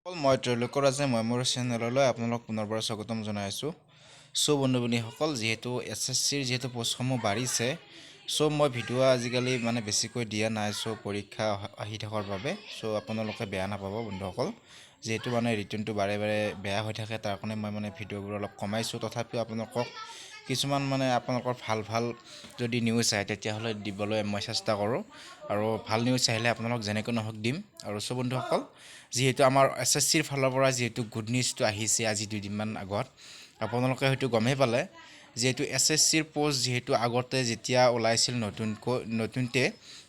মই ত্ৰৈলোক্য ৰাজে মই মোৰ চেনেললৈ আপোনালোক পুনৰবাৰ স্বাগতম জনাইছোঁ। বন্ধু-বান্ধৱীসকল, যিহেতু SSCৰ যিহেতু পোষ্টসমূহ বাঢ়িছে, মই ভিডিঅ' আজিকালি বেছিকৈ দিয়া নাই। পৰীক্ষা আহি থকাৰ বাবে আপোনালোকে বেয়া নাপাব বন্ধুসকল। যিহেতু ৰিটাৰ্ণটো বাৰে বাৰে বেয়া হৈ থাকে, তাৰ কাৰণে মই ভিডিঅ'বোৰ অলপ কমাইছোঁ। তথাপিও আপোনালোকক কিছুমান আপোনালোকৰ ভাল যদি নিউজ আহে তেতিয়াহ'লে দিবলৈ মই চেষ্টা কৰোঁ, আৰু ভাল নিউজ আহিলে আপোনালোক যেনেকৈ নহওক দিম। আৰু বন্ধুসকল, যিহেতু আমাৰ SSCৰ ফালৰ পৰা যিহেতু গুড নিউজটো আহিছে আজি 2 দিনমান আগত, আপোনালোকে হয়তো গমেই পালে। যিহেতু SSCৰ পোষ্ট যিহেতু আগতে যেতিয়া ওলাইছিল নতুনতে,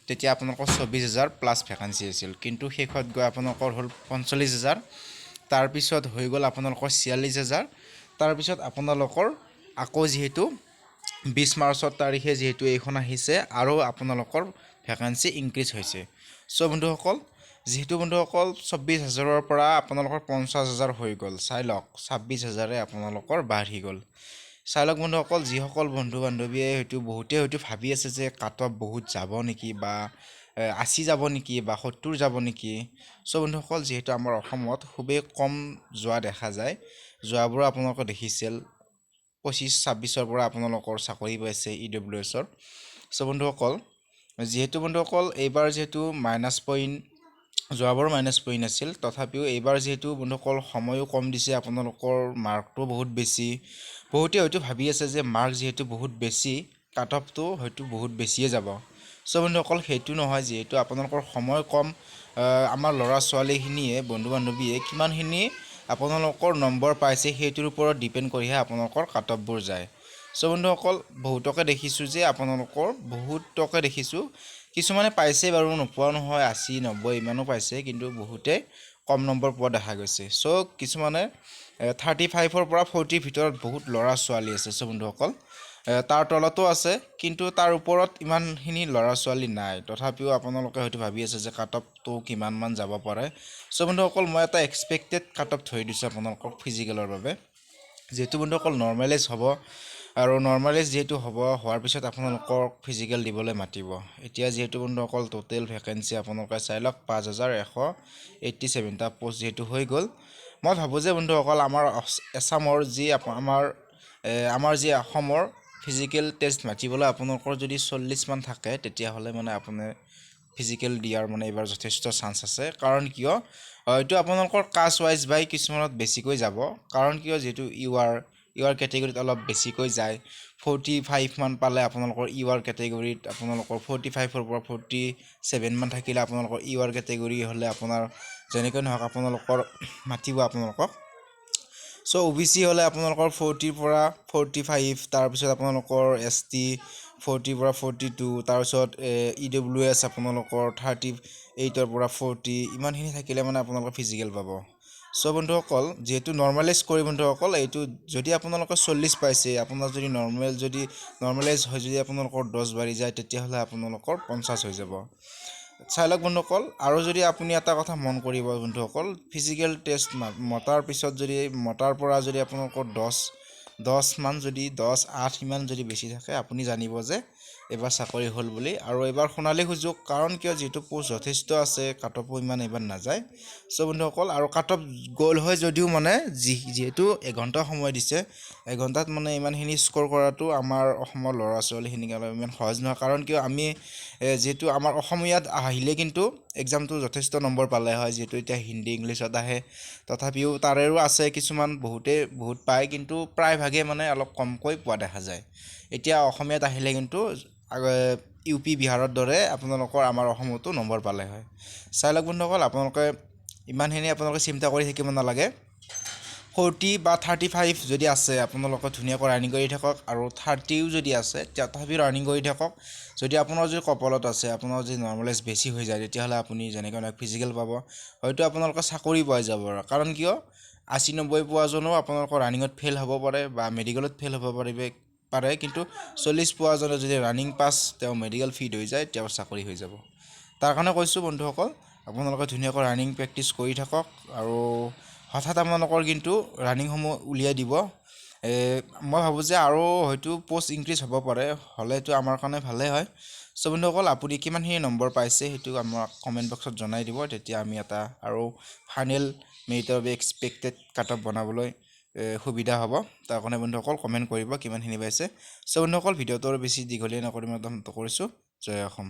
তেতিয়া আপোনালোকৰ 24,000 প্লাছ ভেকাঞ্চি আছিল, কিন্তু শেষত গৈ আপোনালোকৰ হ'ল 45,000। তাৰপিছত হৈ গ'ল আপোনালোকৰ 46,000। তাৰপিছত আপোনালোকৰ আকৌ যিহেতু 20 মাৰ্চৰ তাৰিখে যিহেতু এইখন আহিছে, আৰু আপোনালোকৰ ভেকাঞ্চি ইনক্ৰিজ হৈছে। বন্ধুসকল, যিহেতু বন্ধুসকল 24,000ৰ পৰা আপোনালোকৰ 50,000 হৈ গ'ল, চাই লওক 26,000 আপোনালোকৰ বাঢ়ি গ'ল। চাই লওক বন্ধুসকল, যিসকল বন্ধু-বান্ধৱীয়ে বহুতেই ভাবি আছে যে কাট অফ বহুত যাব নেকি, বা 80 যাব নেকি, বা 70 যাব নেকি। বন্ধুসকল, যিহেতু আমাৰ অসমত খুবেই কম যোৱা দেখা যায়। যোৱাবোৰো আপোনালোকে দেখিছিল 25-26ৰ পৰা আপোনালোকৰ চাকৰি পাইছে EWSৰ। বন্ধুসকল, যিহেতু বন্ধুসকল এইবাৰ যিহেতু মাইনাছ পইণ্ট, যোৱাবাৰ মাইনাছ পইণ্ট আছিল, তথাপিও এইবাৰ যিহেতু বন্ধুসকল সময়ো কম দিছে, আপোনালোকৰ মাৰ্কটো বহুত বেছি। বহুতে হয়তো ভাবি আছে যে মাৰ্ক যিহেতু বহুত বেছি, কাট অফটো হয়তো বহুত বেছিয়ে যাব। বন্ধুসকল, সেইটো নহয়। যিহেতু আপোনালোকৰ সময় কম, আমাৰ ল'ৰা ছোৱালীখিনিয়ে বন্ধু-বান্ধৱীয়ে কিমানখিনি আপোনালোকৰ নম্বৰ পাইছে সেইটোৰ ওপৰত ডিপেণ্ড কৰিহে আপোনালোকৰ কাট অফবোৰ যায়। বন্ধুসকল, বহুতকে দেখিছোঁ, কিছুমানে পাইছে বাৰু, নোপোৱা নহয়, 80-90 ইমানো পাইছে, কিন্তু বহুতে কম নম্বৰ পোৱা দেখা গৈছে। কিছুমানে 35-ৰ পৰা 40ৰ ভিতৰত বহুত ল'ৰা ছোৱালী আছে। বন্ধুসকল, তাৰ তলতো আছে, কিন্তু তাৰ ওপৰত ইমানখিনি ল'ৰা ছোৱালী নাই। তথাপিও আপোনালোকে হয়তো ভাবি আছে যে কাট অফটো কিমানমান যাব পাৰে। বন্ধুসকল, মই এটা এক্সপেক্টেড কাট অফ ধৰি দিছোঁ আপোনালোকক ফিজিকেলৰ বাবে। যিহেতু বন্ধুসকল নৰ্মেলাইজ হ'ব, আৰু নৰ্মেলাইজ যিহেতু হোৱাৰ পিছত আপোনালোকক ফিজিকেল দিবলৈ মাতিব। এতিয়া যিহেতু বন্ধুসকল টোটেল ভেকেঞ্চি আপোনালোকে চাই লওক 5,187টা পোষ্ট যিহেতু হৈ গ'ল। মই ভাবোঁ যে বন্ধুসকল আমাৰ যি অসমৰ ফিজিকেল টেষ্ট মাতিবলৈ আপোনালোকৰ যদি 40মান থাকে, তেতিয়াহ'লে আপুনি ফিজিকেল দিয়াৰ এইবাৰ যথেষ্ট চান্স আছে। কাৰণ কিয়, হয়তো আপোনালোকৰ কাষ্ট ৱাইজ বাই কিছুমানত বেছিকৈ যাব। কাৰণ কিয়, যিহেতু ইউ আৰ কেটেগৰীত অলপ বেছিকৈ যায়। 45 মান পালে আপোনালোকৰ ইউ আৰ কেটেগৰীত, আপোনালোকৰ 45ৰ পৰা 47 মান থাকিলে আপোনালোকৰ ইউ আৰ কেটেগৰী হ'লে আপোনাৰ যেনেকৈ নহওক আপোনালোকৰ মাতিব আপোনালোকক। OBC হ'লে আপোনালোকৰ 40ৰ পৰা 45, তাৰপিছত আপোনালোকৰ ST 40ৰ পৰা 42, তাৰপিছত EWS আপোনালোকৰ 38ৰ পৰা 40, ইমানখিনি থাকিলে আপোনালোকৰ ফিজিকেল পাব। বন্ধুসকল, যিহেতু নৰ্মেলাইজ কৰি বন্ধুসকল, এইটো যদি আপোনালোকৰ 40 পাইছে, আপোনাৰ যদি নৰ্মেলাইজ হয়, যদি আপোনালোকৰ 10 বাঢ়ি যায়, তেতিয়াহ'লে আপোনালোকৰ 50 হৈ যাব। চাই লওক বন্ধুসকল, আৰু যদি আপুনি এটা কথা মন কৰিব বন্ধুসকল, ফিজিকেল টেষ্ট মতাৰ পৰা যদি আপোনালোকৰ 10-8 ইমান যদি বেছি থাকে, আপুনি জানিব যে এইবাৰ চাকৰি হ'ল বুলি। আৰু এইবাৰ সোণালী সুযোগ, কাৰণ কিয়, যিহেতু পোষ্ট যথেষ্ট আছে, কাট অফো ইমান এইবাৰ নাযায়। বন্ধুসকল, আৰু কাট অফ গ'ল হয় যদিও যিহেতু এঘণ্টা সময় দিছে, এঘণ্টাত ইমানখিনি স্ক'ৰ কৰাটো আমাৰ অসমৰ ল'ৰা ছোৱালীখিনিক ইমান সহজ নহয়। কাৰণ কিয়, আমি যিহেতু আমাৰ অসমীয়াত আহিলে কিন্তু এক্সামটো যথেষ্ট নম্বৰ পালে হয়। যিহেতু এতিয়া হিন্দী ইংলিছত আহে, তথাপিও তাৰেও আছে কিছুমান, বহুত পায়, কিন্তু প্ৰায়ভাগে অলপ কমকৈ পোৱা দেখা যায়। এতিয়া অসমীয়াত আহিলে কিন্তু UP বিহাৰৰ দৰে আপোনালোকৰ আমাৰ অসমতো নম্বৰ পালে হয়। চাই লওক বন্ধুসকল, ইমানখিনি আপোনালোকে চিন্তা কৰি থাকিব নালাগে। 40 বা 35 যদি আছে, আপোনালোকে ধুনীয়াকৈ ৰানিং কৰি থাকক, আৰু 30ও যদি আছে তথাপিও ৰানিং কৰি থাকক। যদি আপোনাৰ যদি কপালত আছে, আপোনাৰ যদি নৰ্মেলাইজ বেছি হৈ যায়, তেতিয়াহ'লে আপুনি যেনেকৈ ফিজিকেল পাব, হয়তো আপোনালোকে চাকৰি পাই যাব। কাৰণ কিয়, 80-90 পোৱাজনো আপোনালোকৰ ৰানিঙত ফেইল হ'ব পাৰে, বা মেডিকেলত ফেইল হ'ব পাৰে, কিন্তু 40 পোৱাজনে যদি ৰানিং পাছ, তেওঁ মেডিকেল ফিট হৈ যায়, তেওঁৰ চাকৰি হৈ যাব। তাৰ কাৰণে কৈছোঁ বন্ধুসকল, আপোনালোকে ধুনীয়াকৈ ৰানিং প্ৰেক্টিচ কৰি থাকক, আৰু হঠাৎ আপোনালোকৰ কিন্তু ৰানিংসমূহ উলিয়াই দিব। মই ভাবোঁ যে আৰু হয়তো পোষ্ট ইনক্ৰিজ হ'ব পাৰে, হ'লেতো আমাৰ কাৰণে ভালেই হয়। বন্ধুসকল, আপুনি কিমানখিনি নম্বৰ পাইছে সেইটো আমাক কমেণ্ট বক্সত জনাই দিব, তেতিয়া আমি এটা আৰু ফাইনেল মেৰিটৰ বাবে এক্সপেক্টেড কাট অফ বনাবলৈ সুবিধা হ'ব। তাৰ কাৰণে বন্ধুসকল কমেণ্ট কৰিব কিমানখিনি পাইছে। চ' বন্ধুসকল ভিডিঅ'টো আৰু বেছি দীঘলীয়া নকৰি মই অন্ত কৰিছোঁ। জয় অসম।